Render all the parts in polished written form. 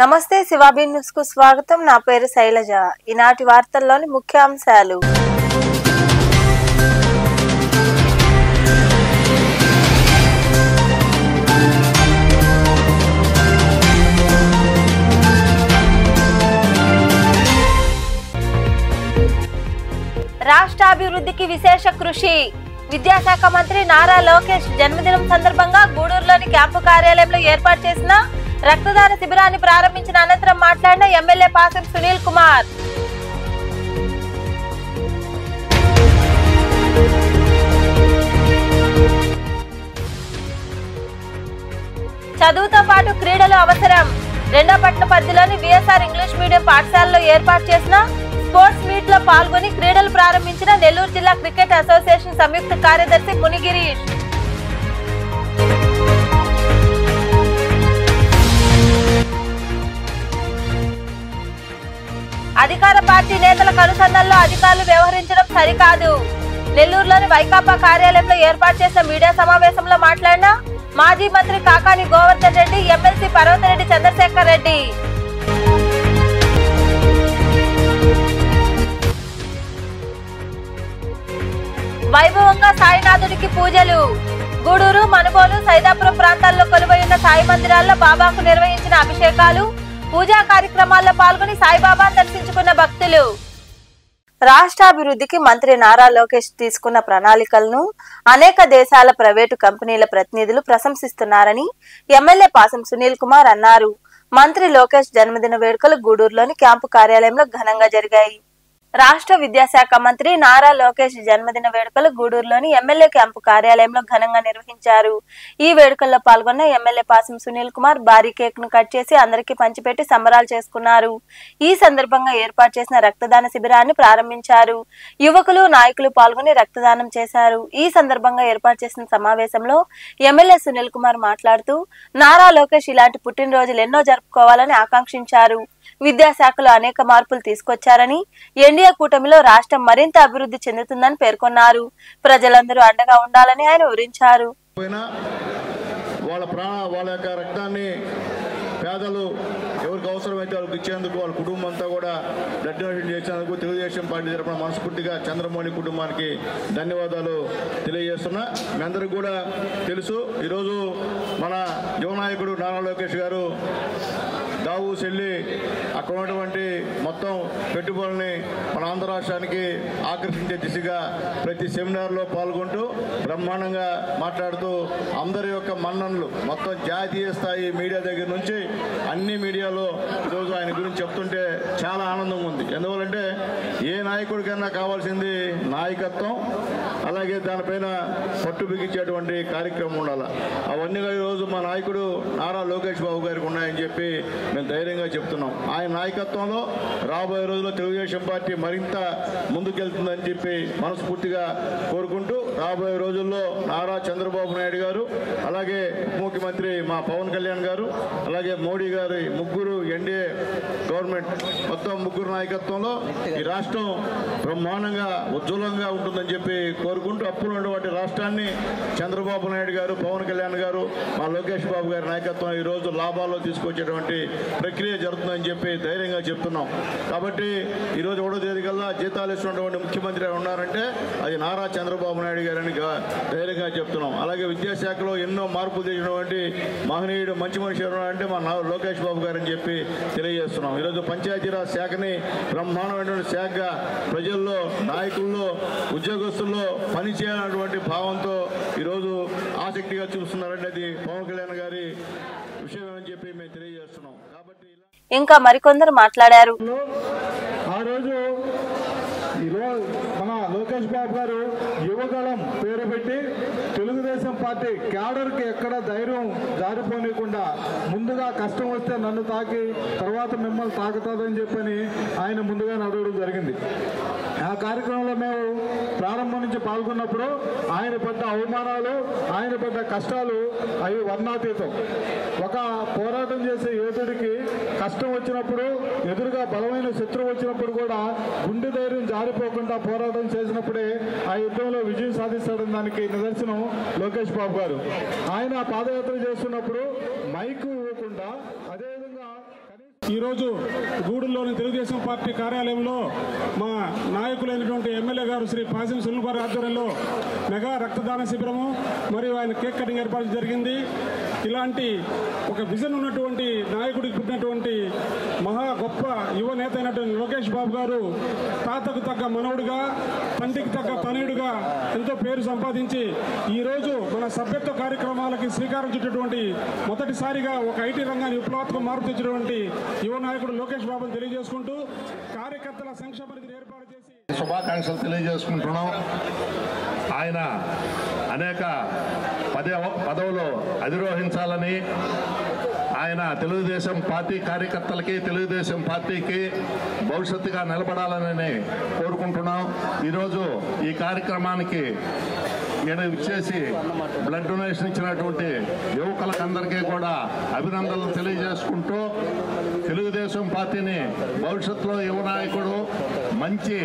నమస్తే శివాబీ న్యూస్ కు స్వాగతం. నా పేరు శైలజ. ఈనాటి వార్తల్లోని ముఖ్యాంశాలు. రాష్ట్ర అభివృద్ధికి విశేష కృషి. విద్యాశాఖ మంత్రి నారా లోకేష్ జన్మదినం సందర్భంగా గూడూరులోని క్యాంపు కార్యాలయంలో ఏర్పాటు చేసిన రక్తదాన శిబిరాన్ని ప్రారంభించిన అనంతరం మాట్లాడిన ఎమ్మెల్యే పాసం సునీల్ కుమార్. చదువుతో పాటు క్రీడలు అవసరం. రెండోపట్నం పరిధిలోని విఎస్ఆర్ ఇంగ్లీష్ మీడియం పాఠశాలలో ఏర్పాటు చేసిన స్పోర్ట్స్ మీట్ లో పాల్గొని క్రీడలు ప్రారంభించిన నెల్లూరు జిల్లా క్రికెట్ అసోసియేషన్ సంయుక్త కార్యదర్శి మునిగిరీష్. అధికార పార్టీ నేతల కనుసన్నల్లో అధికారులు వ్యవహరించడం సరికాదు. నెల్లూరులోని వైకాపా కార్యాలయంలో ఏర్పాటు చేసిన మీడియా సమావేశంలో మాట్లాడిన మాజీ మంత్రి కాకాని గోవర్ధన్ రెడ్డి, ఎమ్మెల్సీ పర్వతరెడ్డి చంద్రశేఖర్ రెడ్డి. వైభవంగా సాయినాథుడికి పూజలు. గూడూరు, మనుబోలు, సైదాపురం ప్రాంతాల్లో కొలువై ఉన్న సాయి మందిరాల్లో బాబాకు నిర్వహించిన అభిషేకాలు, పూజా కార్యక్రమాల్లో పాల్గొని సాయిబాబాను దర్శించుకున్న భక్తులు. రాష్ట్రాభివృద్ధికి మంత్రి నారా లోకేష్ తీసుకున్న ప్రణాళికలను అనేక దేశాల ప్రైవేటు కంపెనీల ప్రతినిధులు ప్రశంసిస్తున్నారని ఎమ్మెల్యే పాసం సునీల్ కుమార్ అన్నారు. మంత్రి లోకేష్ జన్మదిన వేడుకలు గూడూరులోని క్యాంపు కార్యాలయంలో ఘనంగా జరిగాయి. రాష్ట్ర విద్యాశాఖ మంత్రి నారా లోకేష్ జన్మదిన వేడుకలు గూడూరులోని ఎమ్మెల్యే క్యాంపు కార్యాలయంలో ఘనంగా నిర్వహించారు. ఈ వేడుకల్లో పాల్గొన్న ఎమ్మెల్యే పాసం సునీల్ కుమార్ భారీ కేక్ ను కట్ చేసి అందరికీ పంచిపెట్టి సంబరాలు చేసుకున్నారు. ఈ సందర్భంగా ఏర్పాటు చేసిన రక్తదాన శిబిరాన్ని ప్రారంభించారు. యువకులు, నాయకులు పాల్గొని రక్తదానం చేశారు. ఈ సందర్భంగా ఏర్పాటు చేసిన సమావేశంలో ఎమ్మెల్యే సునీల్ కుమార్ మాట్లాడుతూ నారా లోకేష్ ఇలాంటి పుట్టినరోజులు ఎన్నో జరుపుకోవాలని ఆకాంక్షించారు. విద్యాశాఖలో అనేక మార్పులు తీసుకొచ్చారని, ఎన్డీఏ కూటమిలో రాష్ట్రం మరింత అభివృద్ధి చెందుతుందని పేర్కొన్నారు. ప్రజలందరూ అండగా ఉండాలని ఆయన వివరించారు. వాళ్ళ యొక్క రక్తాన్ని పేదలు ఎవరికి అవసరమైతే వాళ్ళకి ఇచ్చేందుకు వాళ్ళ కుటుంబం అంతా కూడా బ్లడ్ డొనేషన్ చేసేందుకు తెలుగుదేశం పార్టీ తరఫున మనస్ఫూర్తిగా చంద్రమౌళి కుటుంబానికి ధన్యవాదాలు తెలియజేస్తున్నా. మీ అందరికీ కూడా తెలుసు, ఈరోజు మన యువనాయకుడు నారా లోకేష్ గారు దావూస్ వెళ్ళి అక్కడ ఉన్నటువంటి మొత్తం పెట్టుబడుల్ని మన ఆంధ్ర రాష్ట్రానికి ఆకర్షించే దిశగా ప్రతి సెమినార్లో పాల్గొంటూ బ్రహ్మాండంగా మాట్లాడుతూ అందరి యొక్క మన్ననలు మొత్తం జాతీయ స్థాయి మీడియా దగ్గర నుంచి అన్ని మీడియాలో ఈరోజు ఆయన గురించి చెప్తుంటే చాలా ఆనందంగా ఉంది. ఎందువల్లంటే ఏ నాయకుడికైనా కావాల్సింది నాయకత్వం, అలాగే దానిపైన పట్టు బిగించేటువంటి కార్యక్రమం ఉండాలి. అవన్నీ ఈరోజు మా నాయకుడు నారా లోకేష్ బాబు గారికి ఉన్నాయని చెప్పి మేము ధైర్యంగా చెప్తున్నాం. ఆయన నాయకత్వంలో రాబోయే రోజుల్లో తెలుగుదేశం పార్టీ మరింత ముందుకెళ్తుందని చెప్పి మనస్ఫూర్తిగా కోరుకుంటూ రాబోయే రోజుల్లో నారా చంద్రబాబు నాయుడు గారు, అలాగే ఉప ముఖ్యమంత్రి మా పవన్ కళ్యాణ్ గారు, అలాగే మోడీ గారి ముగ్గురు ఎన్డీఏ గవర్నమెంట్ మొత్తం ముగ్గురు నాయకత్వంలో ఈ రాష్ట్రం బ్రహ్మాండంగా ఉజ్వలంగా ఉంటుందని చెప్పి కోరుకుంటూ అప్పులు ఉన్నటువంటి రాష్ట్రాన్ని చంద్రబాబు నాయుడు గారు, పవన్ కళ్యాణ్ గారు, మా లోకేష్ బాబు గారి నాయకత్వం ఈరోజు లాభాల్లో తీసుకొచ్చేటువంటి ప్రక్రియ జరుగుతుందని చెప్పి ధైర్యంగా చెప్తున్నాం. కాబట్టి ఈరోజు 1వ తేదీ కల్లా జీతాలు ఇస్తున్నటువంటి ముఖ్యమంత్రి ఉన్నారంటే అది నారా చంద్రబాబు నాయుడు గారని ధైర్యంగా చెప్తున్నాం. అలాగే విద్యాశాఖలో ఎన్నో మార్పులు తెచ్చినటువంటి మహనీయుడు, మంచి మనిషి ఎవరంటే మా లోకేష్ బాబు గారని చెప్పి తెలియజేస్తున్నాం. ఈరోజు పంచాయతీరాజ్ శాఖని బ్రహ్మాండమైనటువంటి శాఖగా ప్రజల్లో, నాయకుల్లో, ఉద్యోగస్తుల్లో పనిచేయాలన్నటువంటి భావంతో ఈరోజు ఆసక్తిగా చూస్తున్నారంటే అది పవన్ కళ్యాణ్ గారి విషయం అని చెప్పి మేము తెలియజేస్తున్నాం. కాబట్టి ఇంకా మరికొందరు మాట్లాడారు. ఆ రోజు మన లోకేష్ బాబు గారు యువగళం పేరు పెట్టి తెలుగుదేశం పార్టీ క్యాడర్కి ఎక్కడ ధైర్యం జారిపోనీయకుండా ముందుగా కష్టం వస్తే నన్ను తాకి తర్వాత మిమ్మల్ని తాకుతుందని చెప్పని ఆయన ముందుగా నడవడం జరిగింది. ఆ కార్యక్రమంలో మేము ప్రారంభం నుంచి పాల్గొన్నప్పుడు ఆయన పడ్డ అవమానాలు, ఆయన పడ్డ కష్టాలు అవి వర్ణాతీతం. ఒక పోరాటం చేసే యోధుడికి కష్టం వచ్చినప్పుడు, ఎదురుగా బలమైన శత్రువు వచ్చినప్పుడు కూడా గుండె ధైర్యం జారిపోకుండా పోరాటం చేసినప్పుడే ఆ యుద్ధంలో విజయం సాధిస్తాడని దానికి నిదర్శనం లోకేష్ బాబు గారు. ఆయన పాదయాత్ర చేస్తున్నప్పుడు మైకు ఇవ్వకుండా అదేవిధంగా ఈరోజు గూడూరులోని తెలుగుదేశం పార్టీ కార్యాలయంలో మా నాయకులైనటువంటి ఎమ్మెల్యే గారు శ్రీ పాసిం సునీల్ కుమార్ ఆధ్వర్యంలో మెగా రక్తదాన శిబిరము మరియు ఆయన కేక్ కటింగ్ ఏర్పాటు జరిగింది. ఇలాంటి ఒక విజన్ ఉన్నటువంటి నాయకుడికి పుట్టినటువంటి మహా గొప్ప యువ నేత అయినటువంటి లోకేష్ బాబు గారు తాతకు తగ్గ మనవుడిగా, తండ్రికి తగ్గ తనయుడిగా ఎంతో పేరు సంపాదించి ఈరోజు మన సభ్యత్వ కార్యక్రమాలకి శ్రీకారం చుట్టేటువంటి మొదటిసారిగా ఒక ఐటీ రంగాన్ని విప్లవాత్మక మార్పు తెచ్చినటువంటి యువ నాయకుడు లోకేష్ బాబుని తెలియజేసుకుంటూ కార్యకర్తల సంక్షేమ నిధిని ఏర్పాటు చేసి శుభాకాంక్షలు తెలియజేసుకుంటున్నాం. ఆయన అనేక పదవులు అధిరోహించాలని, ఆయన తెలుగుదేశం పార్టీ కార్యకర్తలకి, తెలుగుదేశం పార్టీకి భవిష్యత్తుగా నిలబడాలని కోరుకుంటున్నాం. ఈరోజు ఈ కార్యక్రమానికి ఇచ్చేసి బ్లడ్ డొనేషన్ ఇచ్చినటువంటి యువకులకందరికీ కూడా అభినందనలు తెలియజేసుకుంటూ, తెలుగుదేశం పార్టీని భవిష్యత్తులో యువ నాయకుడు మంచి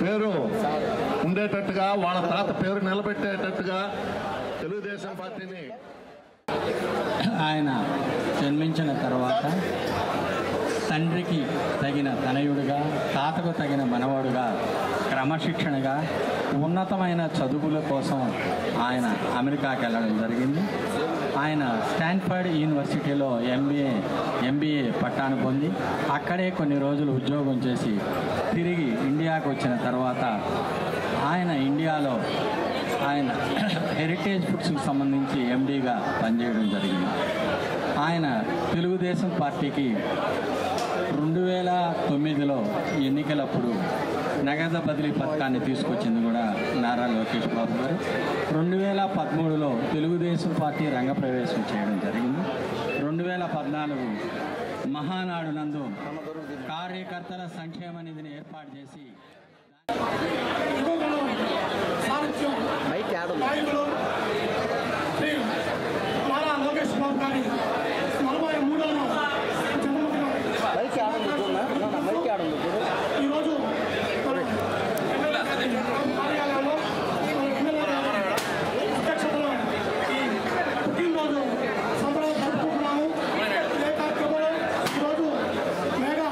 పేరు ఉండేటట్టుగా, వాళ్ళ తాత పేరు నిలబెట్టేటట్టుగా తెలుగుదేశం పార్టీని ఆయన జన్మించిన తర్వాత తండ్రికి తగిన తనయుడిగా, తాతకు తగిన మనవడుగా, క్రమశిక్షణగా ఉన్నతమైన చదువుల కోసం ఆయన అమెరికాకి వెళ్ళడం జరిగింది. ఆయన స్టాన్ఫర్డ్ యూనివర్సిటీలో ఎంబీఏ పట్టాను పొంది అక్కడే కొన్ని రోజులు ఉద్యోగం చేసి తిరిగి ఇండియాకు వచ్చిన తర్వాత ఆయన ఇండియాలో ఆయన హెరిటేజ్ ఫుడ్స్కి సంబంధించి ఎండీగా పనిచేయడం జరిగింది. ఆయన తెలుగుదేశం పార్టీకి 2009లో ఎన్నికలప్పుడు నగదు బదిలీ పథకాన్ని తీసుకొచ్చింది కూడా నారా లోకేష్ బాబు గారు. 2013లో తెలుగుదేశం పార్టీ రంగప్రవేశం చేయడం జరిగింది. 2014 మహానాడు నందు కార్యకర్తల సంక్షేమ నిధిని ఏర్పాటు చేసి నారా లోకేష్ బాబు గారి 43వ ఈరోజు కార్యాలయంలో అధ్యక్షతలో ఈ పుట్టినరోజు సంబరాలు జరుపుకుంటున్నాము. ఇదే కార్యక్రమంలో ఈరోజు మెగా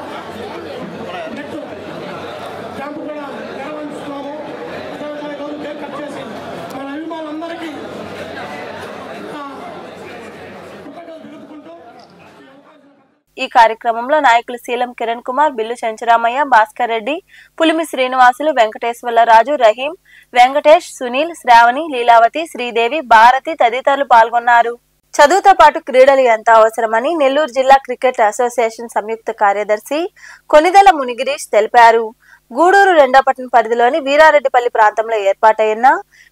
నెట్ క్యాంపు కూడా నిర్వహిస్తున్నాము. అదేవిధంగా ఈరోజు కేక్ కట్ చేసి మన అభిమానులందరికీ ఈ కార్యక్రమంలో నాయకులు శీలం కిరణ్ కుమార్, బిల్లు చెంచరామయ్య, భాస్కర్ రెడ్డి, పులిమి శ్రీనివాసులు, వెంకటేశ్వర్లరాజు, రహీం, వెంకటేష్, సునీల్, శ్రావణి, లీలావతి, శ్రీదేవి, భారతి తదితరులు పాల్గొన్నారు. చదువుతో పాటు క్రీడలు ఎంత అవసరమని నెల్లూరు జిల్లా క్రికెట్ అసోసియేషన్ సంయుక్త కార్యదర్శి కొనిదెల మునిగిరీష్ తెలిపారు. గూడూరు రెండోపట్నం పరిధిలోని వీరారెడ్డిపల్లి ప్రాంతంలో ఏర్పాటైన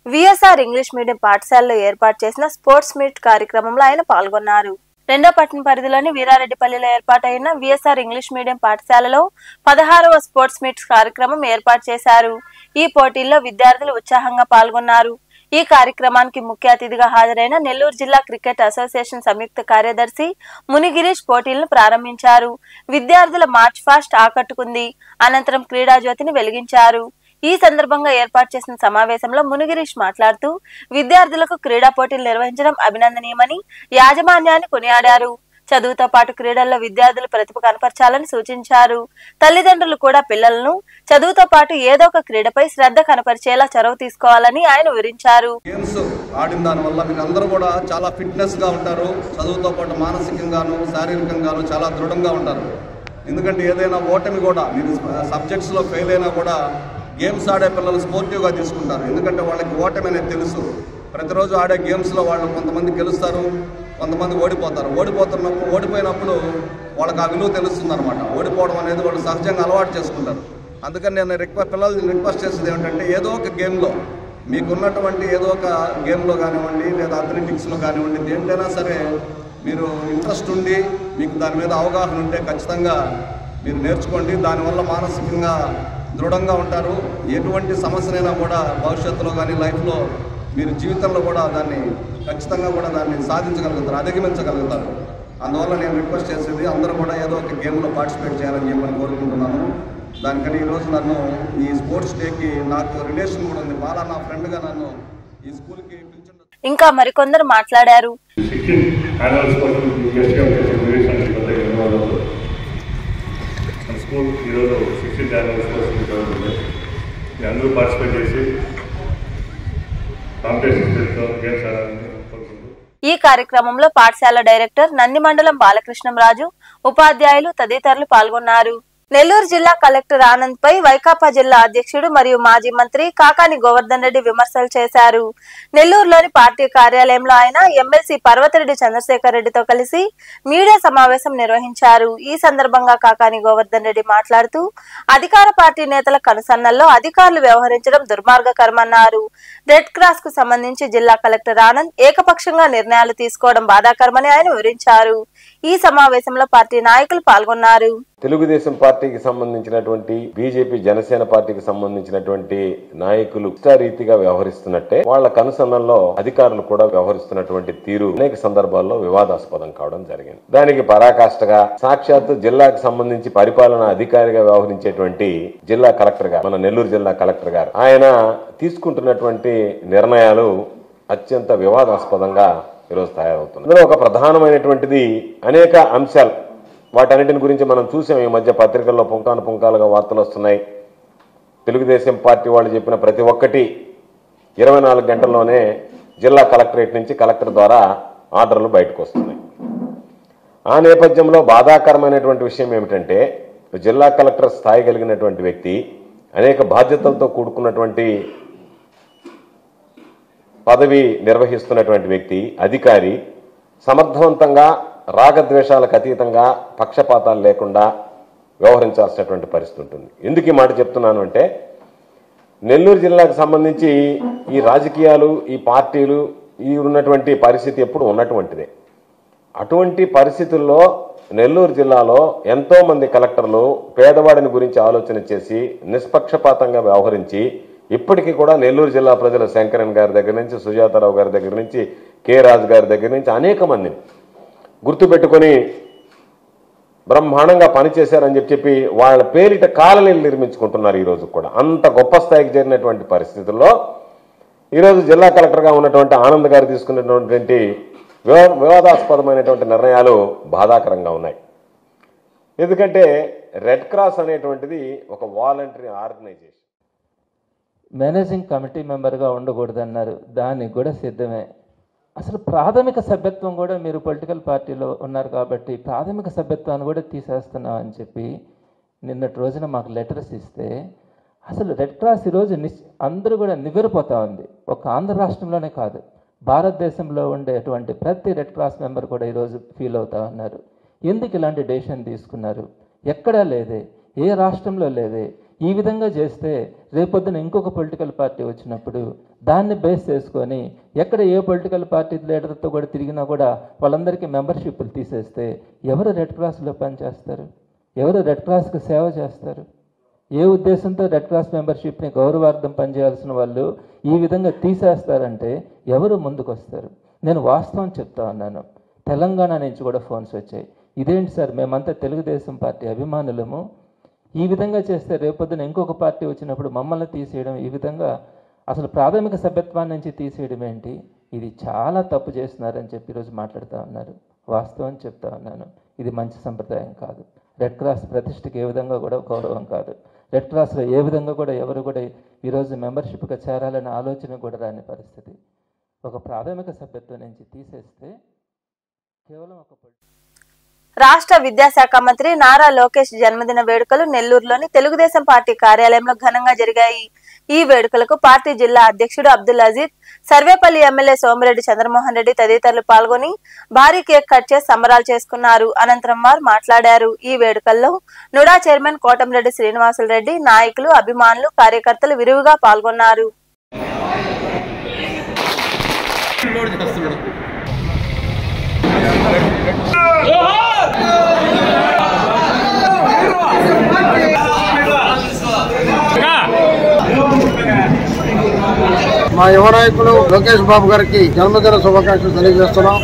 విఎస్ఆర్ ఇంగ్లీష్ మీడియం పాఠశాలలో ఏర్పాటు చేసిన స్పోర్ట్స్ మీట్ కార్యక్రమంలో ఆయన పాల్గొన్నారు. రెండోపట్నం పరిధిలోని వీరారెడ్డిపల్లిలో ఏర్పాటైన విఎస్ఆర్ ఇంగ్లీష్ మీడియం పాఠశాలలో 16వ స్పోర్ట్స్ మీట్స్ కార్యక్రమం ఏర్పాటు చేశారు. ఈ పోటీల్లో విద్యార్థులు ఉత్సాహంగా పాల్గొన్నారు. ఈ కార్యక్రమానికి ముఖ్య అతిథిగా హాజరైన నెల్లూరు జిల్లా క్రికెట్ అసోసియేషన్ సంయుక్త కార్యదర్శి మునిగిరీష్ పోటీలను ప్రారంభించారు. విద్యార్థుల మార్చ్ ఫాస్ట్ ఆకట్టుకుంది. అనంతరం క్రీడా జ్యోతిని వెలిగించారు. ఈ సందర్భంగా ఏర్పాటు చేసిన సమావేశంలో మునిగిరీష్ మాట్లాడుతూ విద్యార్థులకు క్రీడా పోటీలు నిర్వహించడం అభినందనీయమని యాజమాన్యాన్ని కొనియాడారు. చదువుతో పాటు క్రీడల్లో విద్యార్థులు ప్రతిభ కనపరచాలని సూచించారు. తల్లిదండ్రులు కూడా పిల్లలను చదువుతో పాటు ఏదో ఒక క్రీడపై శ్రద్ధ కనపరిచేలా చొరవ తీసుకోవాలని ఆయన వివరించారు. గేమ్స్ ఆడిన దాని వల్ల మీరందరూ కూడా చాలా ఫిట్నెస్ గా ఉంటారు. చదువుతో పాటు మానసికంగాను శారీరకంగాను చాలా దృఢంగా ఉంటారు. ఎందుకంటే ఏదైనా ఓటమి కూడా మీరు సబ్జెక్ట్స్ లో ఫెయిల్ అయినా కూడా గేమ్స్ ఆడే పిల్లలు స్పోర్టివ్గా తీసుకుంటారు. ఎందుకంటే వాళ్ళకి ఓటమి అనేది తెలుసు. ప్రతిరోజు ఆడే గేమ్స్లో వాళ్ళు కొంతమంది గెలుస్తారు, కొంతమంది ఓడిపోతారు. ఓడిపోయినప్పుడు వాళ్ళకి ఆ విలువ తెలుస్తుంది అనమాట. ఓడిపోవడం అనేది వాళ్ళు సహజంగా అలవాటు చేసుకుంటారు. అందుకని నేను పిల్లల్ని రిక్వెస్ట్ చేసేది ఏమిటంటే ఏదో ఒక గేమ్లో మీకున్నటువంటి ఏదో ఒక గేమ్లో కానివ్వండి, లేదా అథ్లెటిక్స్లో కానివ్వండి, దేంట్లైనా సరే మీరు ఇంట్రెస్ట్ ఉండి మీకు దాని మీద అవగాహన ఉంటే ఖచ్చితంగా మీరు నేర్చుకోండి. దానివల్ల మానసికంగా దృఢంగా ఉంటారు. ఎటువంటి సమస్యనైనా కూడా భవిష్యత్తులో కానీ లైఫ్లో మీరు జీవితంలో కూడా దాన్ని ఖచ్చితంగా కూడా దాన్ని సాధించగలుగుతారు, అధిగమించగలుగుతారు. అందువల్ల నేను రిక్వెస్ట్ చేసేది అందరూ కూడా ఏదో ఒక గేమ్లో పార్టిసిపేట్ చేయాలని చెప్పని కోరుకుంటున్నాను. దానికని ఈరోజు నన్ను ఈ స్పోర్ట్స్ డేకి నాకు రిలేషన్ కూడా ఉంది. బాలా నా ఫ్రెండ్గా నన్ను ఈ స్కూల్కి ఇంకా మరికొందరు మాట్లాడారు. స్కూల్ ఈరోజు 16th యాన్యువల్ స్పోర్ట్స్ జరుగుతుంది. అందరూ పార్టిసిపేట్ చేసి కాంపిటీషన్ గేమ్స్ ఆడాలని కోరుకుంటూ ఈ కార్యక్రమంలో పాఠశాల డైరెక్టర్ నంది మండలం బాలకృష్ణంరాజు, ఉపాధ్యాయులు తదితరులు పాల్గొన్నారు. నెల్లూరు జిల్లా కలెక్టర్ ఆనంద్ పై వైకాపా జిల్లా అధ్యక్షుడు మరియు మాజీ మంత్రి కాకాని గోవర్ధన్ రెడ్డి విమర్శలు చేశారు. నెల్లూరులోని పార్టీ కార్యాలయంలో ఆయన ఎమ్మెల్సీ పర్వతిరెడ్డి చంద్రశేఖర్ రెడ్డితో కలిసి మీడియా సమావేశం నిర్వహించారు. ఈ సందర్భంగా కాకాని గోవర్ధన్ రెడ్డి మాట్లాడుతూ అధికార పార్టీ నేతల కనుసన్నల్లో అధికారులు వ్యవహరించడం దుర్మార్గకరమన్నారు. రెడ్ క్రాస్ కు సంబంధించి జిల్లా కలెక్టర్ ఆనంద్ ఏకపక్షంగా నిర్ణయాలు తీసుకోవడం బాధాకరమని ఆయన వివరించారు. ఈ సమావేశంలో పార్టీ నాయకులు పాల్గొన్నారు. తెలుగుదేశం పార్టీకి సంబంధించినటువంటి బీజేపీ జనసేన పార్టీకి సంబంధించినటువంటి నాయకులు ఇష్టారీతిగా వ్యవహరిస్తున్నట్టే వాళ్ళ కనుసన్నల్లో అధికారులు కూడా వ్యవహరిస్తున్నటువంటి తీరు అనేక సందర్భాల్లో వివాదాస్పదం కావడం జరిగింది. దానికి పరాకాష్ఠగా సాక్షాత్తు జిల్లాకు సంబంధించి పరిపాలనా అధికారిగా వ్యవహరించేటువంటి జిల్లా కలెక్టర్ గారు, మన నెల్లూరు జిల్లా కలెక్టర్ గారు, ఆయన తీసుకుంటున్నటువంటి నిర్ణయాలు అత్యంత వివాదాస్పదంగా ఈరోజు తయారవుతుంది. అందులో ఒక ప్రధానమైనటువంటిది అనేక అంశాలు, వాటన్నిటిని గురించి మనం చూసాం. ఈ మధ్య పత్రికల్లో పుంకాలుగా వార్తలు వస్తున్నాయి. తెలుగుదేశం పార్టీ వాళ్ళు చెప్పిన ప్రతి ఒక్కటి 24 గంటల్లోనే జిల్లా కలెక్టరేట్ నుంచి కలెక్టర్ ద్వారా ఆర్డర్లు బయటకు వస్తున్నాయి. ఆ నేపథ్యంలో బాధాకరమైనటువంటి విషయం ఏమిటంటే, జిల్లా కలెక్టర్ స్థాయి కలిగినటువంటి వ్యక్తి, అనేక బాధ్యతలతో కూడుకున్నటువంటి పదవి నిర్వహిస్తున్నటువంటి వ్యక్తి, అధికారి సమర్థవంతంగా రాగద్వేషాలకు అతీతంగా పక్షపాతాలు లేకుండా వ్యవహరించాల్సినటువంటి పరిస్థితి ఉంటుంది. ఎందుకు ఈ మాట చెప్తున్నాను అంటే, నెల్లూరు జిల్లాకు సంబంధించి ఈ రాజకీయాలు, ఈ పార్టీలు, ఈ ఉన్నటువంటి పరిస్థితి ఎప్పుడు ఉన్నటువంటిదే. అటువంటి పరిస్థితుల్లో నెల్లూరు జిల్లాలో ఎంతో మంది కలెక్టర్లు పేదవాడిని గురించి ఆలోచన చేసి నిష్పక్షపాతంగా వ్యవహరించి ఇప్పటికీ కూడా నెల్లూరు జిల్లా ప్రజల శంకరన్ గారి దగ్గర నుంచి, సుజాతారావు గారి దగ్గర నుంచి, కె రాజు గారి దగ్గర నుంచి అనేక మందిని గుర్తుపెట్టుకొని బ్రహ్మాండంగా పనిచేశారని చెప్పి వాళ్ళ పేరిట కాలనీలు నిర్మించుకుంటున్నారు. ఈరోజు కూడా అంత గొప్ప స్థాయికి చేరినటువంటి పరిస్థితుల్లో ఈరోజు జిల్లా కలెక్టర్గా ఉన్నటువంటి ఆనంద్ గారు తీసుకున్నటువంటి వివాదాస్పదమైనటువంటి నిర్ణయాలు బాధాకరంగా ఉన్నాయి. ఎందుకంటే రెడ్ క్రాస్ అనేటువంటిది ఒక వాలంటరీ ఆర్గనైజేషన్. మేనేజింగ్ కమిటీ మెంబర్గా ఉండకూడదన్నారు, దానికి కూడా సిద్ధమే. అసలు ప్రాథమిక సభ్యత్వం కూడా మీరు పొలిటికల్ పార్టీలో ఉన్నారు కాబట్టి ప్రాథమిక సభ్యత్వాన్ని కూడా తీసేస్తున్నాం అని చెప్పి నిన్నటి రోజున మాకు లెటర్స్ ఇస్తే, అసలు రెడ్ క్రాస్ ఈరోజు అందరూ కూడా నివ్వెరపోతూ ఉంది. ఒక ఆంధ్ర రాష్ట్రంలోనే కాదు, భారతదేశంలో ఉండేటువంటి ప్రతి రెడ్ క్రాస్ మెంబర్ కూడా ఈరోజు ఫీల్ అవుతూ ఉన్నారు. ఎందుకు ఇలాంటి డెసిషన్ తీసుకున్నారు? ఎక్కడా లేదే, ఏ రాష్ట్రంలో లేదే. ఈ విధంగా చేస్తే రేపొద్దున ఇంకొక పొలిటికల్ పార్టీ వచ్చినప్పుడు దాన్ని బేస్ చేసుకొని ఎక్కడ ఏ పొలిటికల్ పార్టీ లీడర్తో కూడా తిరిగినా కూడా వాళ్ళందరికీ మెంబర్షిప్లు తీసేస్తే ఎవరు రెడ్ క్రాస్లో పనిచేస్తారు? ఎవరు రెడ్ క్రాస్కి సేవ చేస్తారు? ఏ ఉద్దేశంతో రెడ్ క్రాస్ మెంబర్షిప్ని గౌరవార్థం పనిచేయాల్సిన వాళ్ళు ఈ విధంగా తీసేస్తారంటే ఎవరు ముందుకు వస్తారు? నేను వాస్తవం చెప్తా ఉన్నాను. తెలంగాణ నుంచి కూడా ఫోన్స్ వచ్చాయి, ఇదేంటి సార్ మేమంతా తెలుగుదేశం పార్టీ అభిమానులము, ఈ విధంగా చేస్తే రేపొద్దున ఇంకొక పార్టీ వచ్చినప్పుడు మమ్మల్ని తీసేయడం, ఈ విధంగా అసలు ప్రాథమిక సభ్యత్వాన్ని నుంచి తీసేయడం ఏంటి? ఇది చాలా తప్పు చేస్తున్నారని చెప్పి ఈరోజు మాట్లాడుతూ ఉన్నారు. వాస్తవం చెప్తా ఉన్నాను, ఇది మంచి సంప్రదాయం కాదు. రెడ్ క్రాస్ ప్రతిష్టకి ఏ విధంగా కూడా గౌరవం కాదు. రెడ్ క్రాస్లో ఏ విధంగా కూడా ఎవరు కూడా ఈరోజు మెంబర్షిప్గా చేరాలనే ఆలోచన కూడా రాని పరిస్థితి. ఒక ప్రాథమిక సభ్యత్వం నుంచి తీసేస్తే కేవలం ఒక రాష్ట్ర విద్యాశాఖ మంత్రి నారా లోకేష్ జన్మదిన వేడుకలు నెల్లూరులోని తెలుగుదేశం పార్టీ కార్యాలయంలో ఘనంగా జరిగాయి. ఈ వేడుకలకు పార్టీ జిల్లా అధ్యక్షుడు అబ్దుల్ అజీజ్, సర్వేపల్లి ఎమ్మెల్యే సోమిరెడ్డి చంద్రమోహన్ రెడ్డి తదితరులు పాల్గొని భారీ కేక్ కట్ చేసి సంబరాలు చేసుకున్నారు. అనంతరం వారు మాట్లాడారు. ఈ వేడుకల్లో నుడా చైర్మన్ కోటంరెడ్డి శ్రీనివాసులు రెడ్డి, నాయకులు, అభిమానులు, కార్యకర్తలు విరివిగా పాల్గొన్నారు. మా యువ నాయకులు లోకేష్ బాబు గారికి జన్మదిన శుభాకాంక్షలు తెలియజేస్తున్నాం.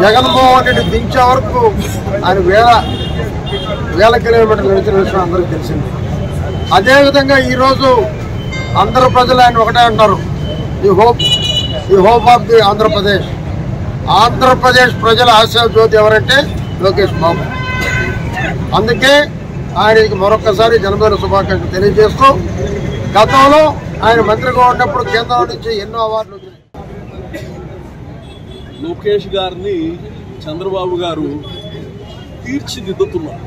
జగన్మోహన్ రెడ్డి దించే వరకు ఆయన వేల కిలోమీటర్లు నడిచిన విషయం అందరికీ తెలిసింది. అదేవిధంగా ఈరోజు అందరు ప్రజలు ఆయన ఒకటే అంటారు, ఈ hope of the Andhra Pradesh. Andhra Pradesh ప్రజల ఆశా జ్యోతి ఎవరంటే లోకేష్ బాబు. అందుకే ఆయనకి మరొకసారి జన్మదిన శుభాకాంక్షలు తెలియజేస్తూ, గతంలో ఆయన మంత్రిగా ఉన్నప్పుడు కేంద్రం నుంచి ఎన్నో అవార్డులు వచ్చినాయి. లోకేష్ గారిని చంద్రబాబు గారు తీర్చిదిద్దుతున్నారు.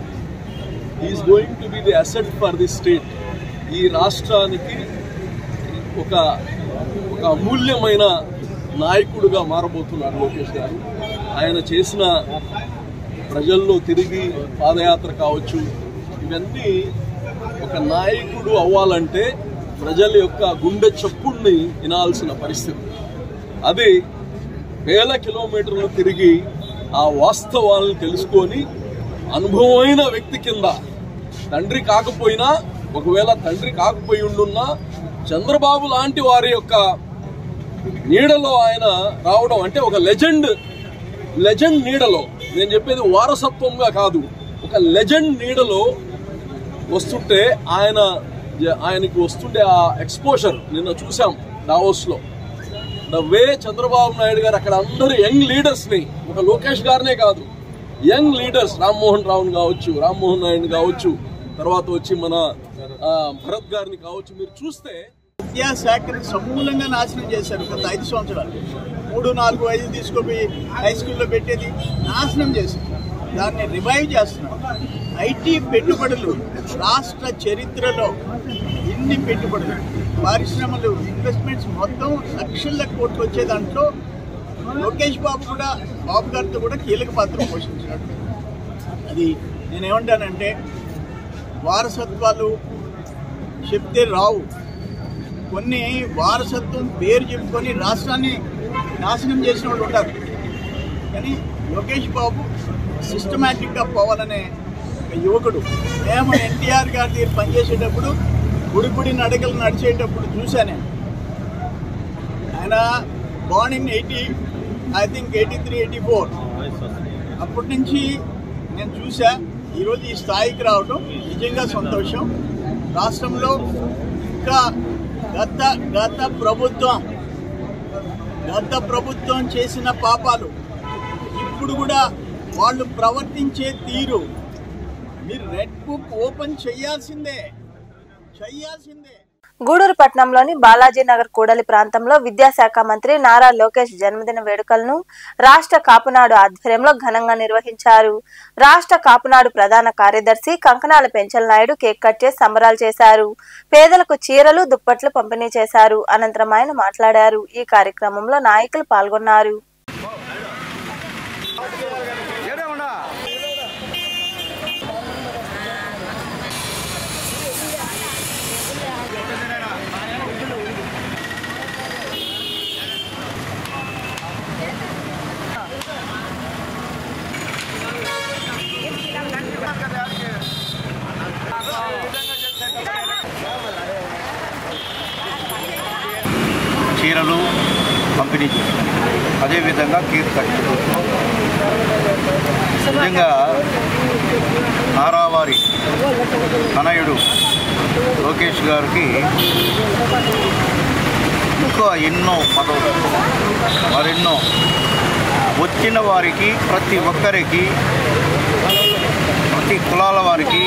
Is going to be the asset for the state. ఈ రాష్ట్రానికి ఒక అమూల్యమైన నాయకుడుగా మారబోతున్నారు లోకేష్ గారు. ఆయన చేసిన ప్రజల్లో తిరిగి పాదయాత్ర కావచ్చు, ఇవన్నీ ఒక నాయకుడు అవ్వాలంటే ప్రజల యొక్క గుండె చప్పుడిని వినాల్సిన పరిస్థితి. అది వేల కిలోమీటర్లు తిరిగి ఆ వాస్తవాలను తెలుసుకొని అనుభవమైన వ్యక్తి కింద, తండ్రి కాకపోయినా, ఒకవేళ తండ్రి కాకపోయి ఉండున్నా చంద్రబాబు లాంటి వారి యొక్క నీడలో ఆయన రావడం అంటే ఒక లెజెండ్ నీడలో, నేను చెప్పేది వారసత్వంగా కాదు, ఒక లెజెండ్ నీడలో వస్తుంటే ఆయనకి వస్తుండే ఆ ఎక్స్పోజర్ నిన్న చూసాం దావోస్లో. ద వే చంద్రబాబు నాయుడు గారు అక్కడ అందరూ యంగ్ లీడర్స్ని, ఒక లోకేష్ గారినే కాదు, యంగ్ లీడర్స్ రామ్మోహన్ రావుని కావచ్చు, రామ్మోహన్ నాయుడు కావచ్చు, తర్వాత వచ్చి మన భరత్ గారిని కావచ్చు, మీరు చూస్తే విద్యాశాఖని సమూలంగా నాశనం చేశారు. గత 5 సంవత్సరాలు 3, 4, 5 తీసుకుపోయి హై స్కూల్లో పెట్టేది నాశనం చేశారు. దాన్ని రివైవ్ చేస్తున్నారు. ఐటీ పెట్టుబడులు రాష్ట్ర చరిత్రలో ఇన్ని పెట్టుబడులు, పరిశ్రమలు, ఇన్వెస్ట్మెంట్స్ మొత్తం లక్షల కోట్లు వచ్చే దాంట్లో లోకేష్ బాబు గారితో కూడా కీలక పాత్ర పోషించినట్టు. అది నేనేమంటానంటే, వారసత్వాలు చెప్తే రావు, కొన్ని వారసత్వం పేరు చెప్పుకొని రాష్ట్రాన్ని నాశనం చేసిన వాళ్ళు ఉంటారు. కానీ లోకేష్ బాబు సిస్టమేటిక్గా పోవాలనే ఒక యువకుడు. మేము ఎన్టీఆర్ గారి దగ్గర పనిచేసేటప్పుడు గుడి నడకలు నడిచేటప్పుడు చూశాను. ఆయన బార్న్ ఇన్ 83, 84 అప్పటి నుంచి నేను చూసా. ఈరోజు ఈ స్థాయికి రావడం నిజంగా సంతోషం. రాష్ట్రంలో ఇంకా గత ప్రభుత్వం చేసిన పాపాలు ఇప్పుడు కూడా వాళ్ళు ప్రవర్తించే తీరు మీరు రెడ్ బుక్ ఓపెన్ చేయాల్సిందే. గూడూరు పట్టణంలోని బాలాజీనగర్ కూడలి ప్రాంతంలో విద్యాశాఖ మంత్రి నారా లోకేష్ జన్మదిన వేడుకలను రాష్ట్ర కాపునాడు ఆధ్వర్యంలో ఘనంగా నిర్వహించారు. రాష్ట్ర కాపునాడు ప్రధాన కార్యదర్శి కంకనాల పెంచల్ నాయుడు కేక్ కట్ చేసి సంబరాలు చేశారు. పేదలకు చీరలు, దుప్పట్లు పంపిణీ చేశారు. అనంతరం ఆయన మాట్లాడారు. ఈ కార్యక్రమంలో నాయకులు పాల్గొన్నారు. చీరలు పంపిణీ చేశారు. అదేవిధంగా కేక్ కట్. నిజంగా నారావారి తనయుడు లోకేష్ గారికి ఇంకా ఎన్నో పదవులు, మరెన్నో వచ్చిన వారికి, ప్రతి ఒక్కరికి, ప్రతి కులాల వారికి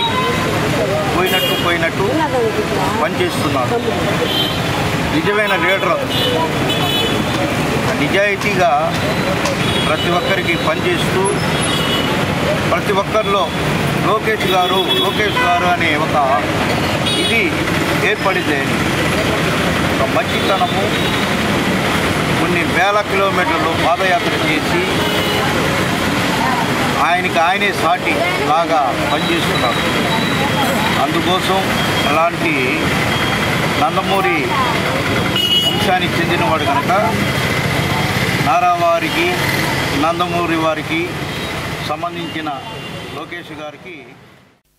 పోయినట్టు పనిచేస్తున్నారు. నిజమైన లీడర్, నిజాయితీగా ప్రతి ఒక్కరికి పనిచేస్తూ, ప్రతి ఒక్కరిలో లోకేష్ గారు అనే ఒక ఇది ఏర్పడితే ఒక మంచితనము, కొన్ని వేల కిలోమీటర్లు పాదయాత్ర చేసి ఆయనే సాటి లాగా పనిచేస్తున్నారు. అందుకోసం అలాంటి నందమూరి వంశానికి చెందినవాడు కనుక నారావారికి, నందమూరి వారికి సంబంధించిన లోకేష్ గారికి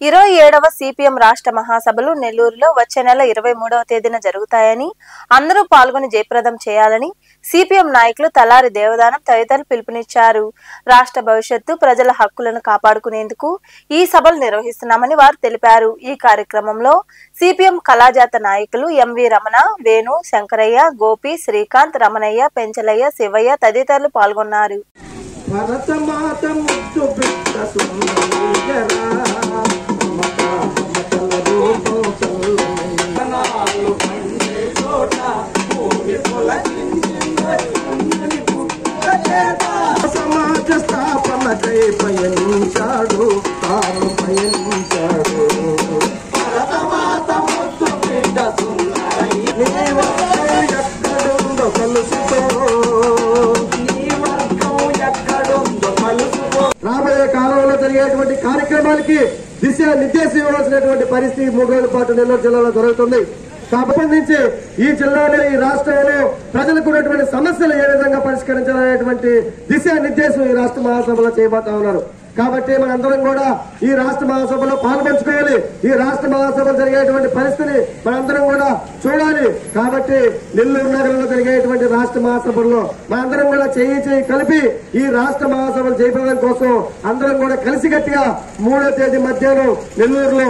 27వ సిపిఎం రాష్ట్ర మహాసభలు నెల్లూరులో వచ్చే నెల 23వ తేదీన జరుగుతాయని, అందరూ పాల్గొని జయప్రదం చేయాలని సిపిఎం నాయకులు తలారి దేవదానం తదితరులు పిలుపునిచ్చారు. రాష్ట్ర భవిష్యత్తు, ప్రజల హక్కులను కాపాడుకునేందుకు ఈ సభలు నిర్వహిస్తున్నామని వారు తెలిపారు. ఈ కార్యక్రమంలో సిపిఎం కళాజాత నాయకులు ఎంవి రమణ, వేణు, శంకరయ్య, గోపి, శ్రీకాంత్, రమణయ్య, పెంచలయ్య, శివయ్య తదితరులు పాల్గొన్నారు. భరతమాత ముద్దు బిడ్డ సుందరీయరా మమతల రూపం చల్లనాలు పండే చోట భూమి సమాజ స్థాపనకై పయనించాడు తాను పయనించాడు భరతమాత ముద్దు బిడ్డ సుందరీయరా ఎక్కడుందో కలుసుకో రాబోయే కాలంలో జరిగేటువంటి కార్యక్రమాలకి దిశ నిర్దేశం ఇవ్వాల్సినటువంటి పరిస్థితి 3 రోజుల పాటు నెల్లూరు జిల్లాలో జరుగుతుంది. సంబంధించి ఈ జిల్లాలో ఈ రాష్ట్రంలో ప్రజలకు ఉన్నటువంటి సమస్యలు ఏ విధంగా పరిష్కరించాలనేటువంటి దిశ నిర్దేశం ఈ రాష్ట్ర మహాసభలో చేయబోతా ఉన్నారు. కాబట్టి మనందరం కూడా ఈ రాష్ట్ర మహాసభలో పాల్పంచుకోవాలి. ఈ రాష్ట్ర మహాసభలో జరిగేటువంటి పరిస్థితిని మనందరం కూడా చూడాలి. కాబట్టి నెల్లూరు నగరంలో జరిగేటువంటి రాష్ట్ర మహాసభల్లో మనందరం కూడా చేయి కలిపి ఈ రాష్ట్ర మహాసభలు జయప్రదం కోసం అందరం కూడా కలిసికట్టుగా 3వ తేదీ మధ్యాహ్నం నెల్లూరులో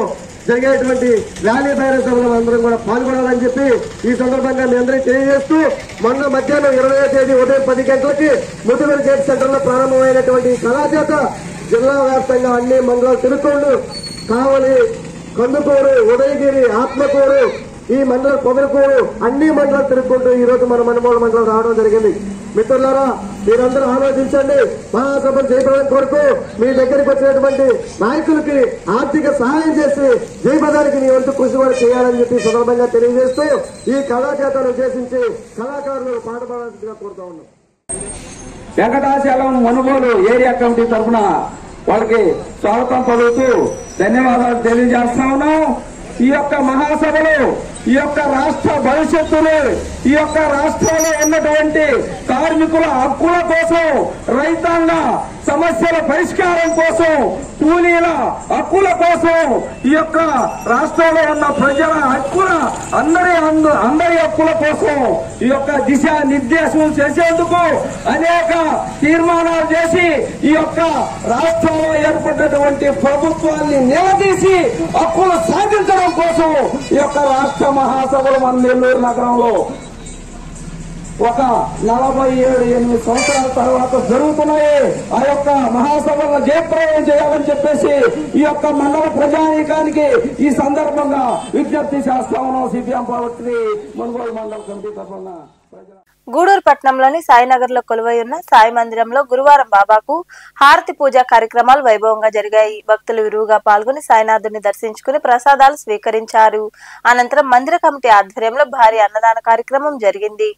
జరిగేటువంటి ర్యాలీ బహిరంగ సభలో అందరం కూడా పాల్గొనాలని చెప్పి ఈ సందర్భంగా మీ అందరికీ తెలియజేస్తూ మొన్న మధ్యాహ్నం 20వ తేదీ ఉదయం 10 గంటలకి ముదివేలు గేట్ సెంటర్ లో ప్రారంభమైనటువంటి కళాజాత జిల్లా వ్యాప్తంగా అన్ని మండలాలు తిరుక్కోండు, కావలి, కందుకూరు, ఉదయగిరి, ఆత్మకూరు, ఈ మండలం పొదలకూరు అన్ని మండలాలు తిరుక్కుంటూ ఈ రోజు మన మనుమూల మండలం రావడం జరిగింది. మిత్రులారా, మీరందరూ ఆలోచించండి. మహాసభలు జయప్రదం కొరకు మీ దగ్గరికి వచ్చినటువంటి నాయకులకి ఆర్థిక సహాయం చేసి జయప్రదానికి మీ వంతు కృషి కూడా చేయాలని చెప్పి సందర్భంగా తెలియజేస్తూ ఈ కళాజాతను ఉద్దేశించి కళాకారులు పాట పాడాల్సిందిగా కోరుతా ఉన్నాం. వెంకటాచలం మనుగోలు ఏరియా కమిటీ తరఫున వాళ్ళకి స్వాగతం పలుకుతూ ధన్యవాదాలు తెలియజేస్తా ఉన్నాం. ఈ యొక్క మహాసభలో ఈ యొక్క రాష్ట్ర భవిష్యత్తును ఈ యొక్క రాష్ట్రంలో ఉన్నటువంటి కార్మికుల హక్కుల కోసం, రైతాంగ సమస్యల పరిష్కారం కోసం, కూలీల హక్కుల కోసం, ఈ యొక్క రాష్ట్రంలో ఉన్న ప్రజల హక్కుల అందరి హక్కుల కోసం ఈ యొక్క దిశ నిర్దేశం చేసేందుకు అనేక తీర్మానాలు చేసి ఈ యొక్క రాష్ట్రంలో ఏర్పడినటువంటి ప్రభుత్వాన్ని నిలదీసి హక్కులు సాధించడం కోసం ఈ యొక్క రాష్ట్ర మహాసభలు మన నెల్లూరు నగరంలో ఒక 47-8 సంవత్సరాల తర్వాత జరుగుతున్నాయి. ఆ యొక్క మహాసభలను జయప్రదం చేయాలని చెప్పేసి ఈ యొక్క మండల ప్రజానీకానికి ఈ సందర్భంగా విజ్ఞప్తి చేస్తా ఉన్నాం. సిపిఎం పార్టీ మునుగోలు మండల కమిటీ తరఫున గూడూరు పట్టణంలోని సాయినగర్ లో కొలువై ఉన్న సాయి మందిరంలో గురువారం బాబాకు హారతి పూజ కార్యక్రమాలు వైభవంగా జరిగాయి. భక్తులు విరువుగా పాల్గొని సాయినాథుని దర్శించుకుని ప్రసాదాలు స్వీకరించారు. అనంతరం మందిర కమిటీ ఆధ్వర్యంలో భారీ అన్నదాన కార్యక్రమం జరిగింది.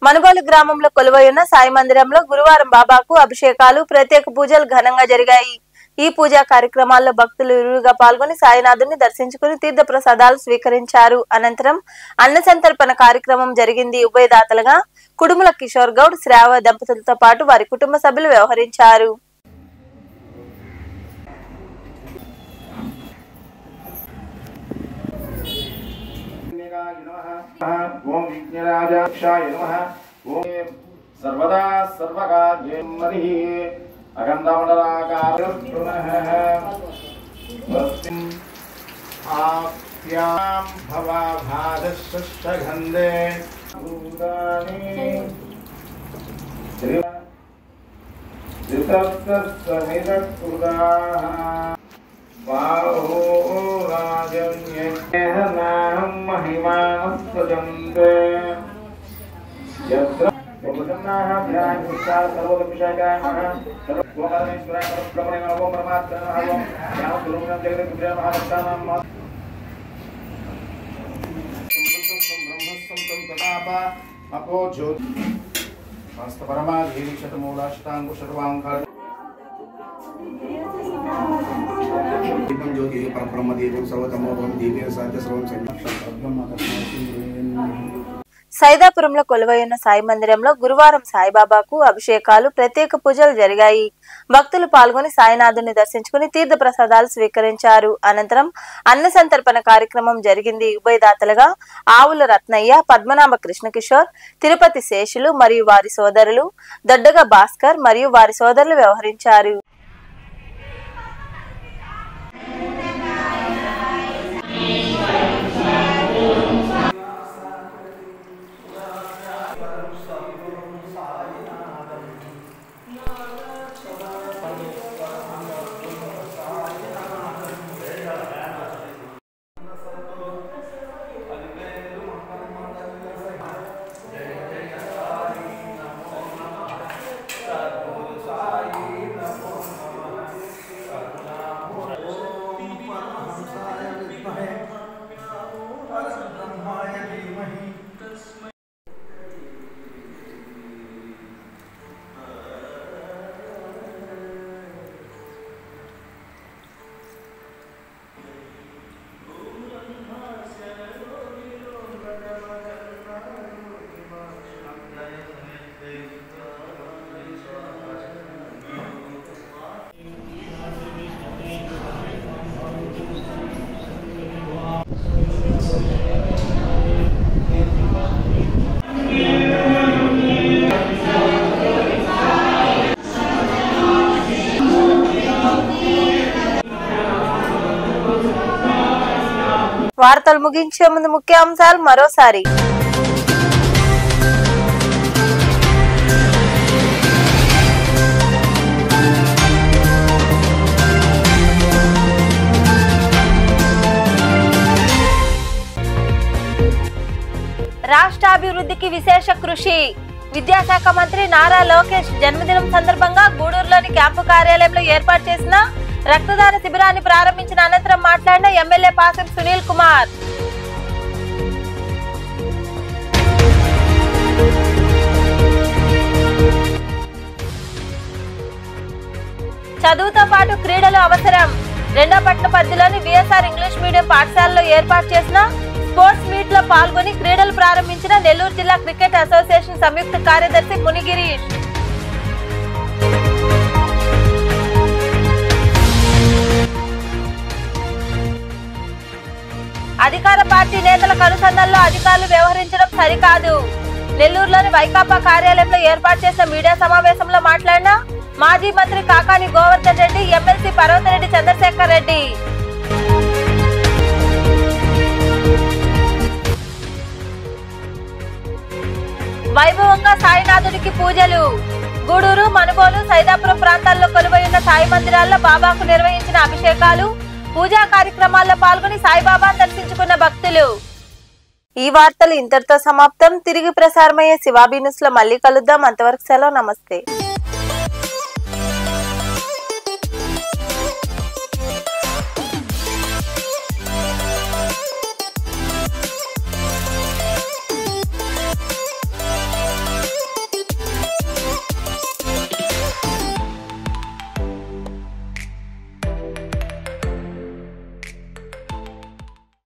మనుగోలు గ్రామంలో కొలువైన సాయి మందిరంలో గురువారం బాబాకు అభిషేకాలు ప్రత్యేక పూజలు ఘనంగా జరిగాయి. ఈ పూజా కార్యక్రమాల్లో భక్తులు విరివిగా పాల్గొని సాయినాథుని దర్శించుకుని తీర్థ ప్రసాదాలు స్వీకరించారు. అనంతరం అన్న సంతర్పణ కార్యక్రమం జరిగింది. ఉభయదాతలుగా కుడుముల కిషోర్ గౌడ్, శ్రావ దంపతులతో పాటు వారి కుటుంబ సభ్యులు వ్యవహరించారు. ఓం విఘ్నరాజాక్షాయ నమః. ఓం సర్వదా సర్వకార్యమది అగంధమండలాకారః ఆప్యాం భవాభాదశ్చగంధే భూతాని త్రితత్సమిదకృతాః బాహో రాజన్యేహనాహం మహిమానస్సజంతే యత్ర ఉపసన్నాః ధ్యానముక్తా సర్వోపవిషయాః సర్వోపరమేశ్వరాయ పరబ్రహ్మణే నమో పరమాత్మనే నమో జ్ఞానస్వరూపిణం జగద్గురుదే మహాభక్తానాం సంబుద్ధం బ్రహ్మస్సం తదాప అపో జ్యోతి మస్త పరమాధీని శతమూలాష్టాంగు శర్వాంకార దీపం జ్యోతి పరబ్రహ్మ దీపం సర్వతమోహం దీపేన సాధ్య సర్వం సైదాపురంలో కొలువైన సాయి మందిరంలో గురువారం సాయిబాబాకు అభిషేకాలు ప్రత్యేక పూజలు జరిగాయి. భక్తులు పాల్గొని సాయినాథుని దర్శించుకుని తీర్థ ప్రసాదాలు స్వీకరించారు. అనంతరం అన్న సంతర్పణ కార్యక్రమం జరిగింది. ఉభయదాతలుగా ఆవుల రత్నయ్య, పద్మనాభ కృష్ణకిషోర్, తిరుపతి శేషులు మరియు వారి సోదరులు, దొడ్డగ భాస్కర్ మరియు వారి సోదరులు వ్యవహరించారు. వార్తలు ముగించే ముందు ముఖ్యాంశాలు మరోసారి. రాష్ట్ర అభివృద్ధికి విశేష కృషి. విద్యాశాఖ మంత్రి నారా లోకేష్ జన్మదినం సందర్భంగా గూడూరులోని క్యాంపు కార్యాలయంలో ఏర్పాటు చేసిన రక్తదాన శిబిరాన్ని ప్రారంభించిన అనంతరం మాట్లాడిన ఎమ్మెల్యే పాసం సునీల్ కుమార్. చదువుతో పాటు క్రీడలు అవసరం. రెండోపట్నం పరిధిలోని విఎస్ఆర్ ఇంగ్లీష్ మీడియం పాఠశాలలో ఏర్పాటు చేసిన స్పోర్ట్స్ మీట్ లో పాల్గొని క్రీడలు ప్రారంభించిన నెల్లూరు జిల్లా క్రికెట్ అసోసియేషన్ సంయుక్త కార్యదర్శి మునిగిరీష్. అధికార పార్టీ నేతల కనుసన్నల్లో అధికారులు వ్యవహరించడం సరికాదు. నెల్లూరులోని వైకాపా కార్యాలయంలో ఏర్పాటు చేసిన మీడియా సమావేశంలో మాట్లాడిన మాజీ మంత్రి కాకాని గోవర్ధన్ రెడ్డి, ఎమ్మెల్సీ పర్వతరెడ్డి చంద్రశేఖర్ రెడ్డి. వైభవంగా సాయినాథుడికి పూజలు. గూడూరు, మనుగోలు, సైదాపురం ప్రాంతాల్లో కొలువైన సాయి మందిరాల్లో బాబాకు నిర్వహించిన అభిషేకాలు, పూజా కార్యక్రమాల్లో పాల్గొని సాయిబాబాను దర్శించుకున్న భక్తులు. ఈ వార్తలు ఇంతటితో సమాప్తం. తిరిగి ప్రసారమయ్యే శివాబీ న్యూస్ లో మళ్ళీ కలుద్దాం. అంతవరకు సెలవు. నమస్తే.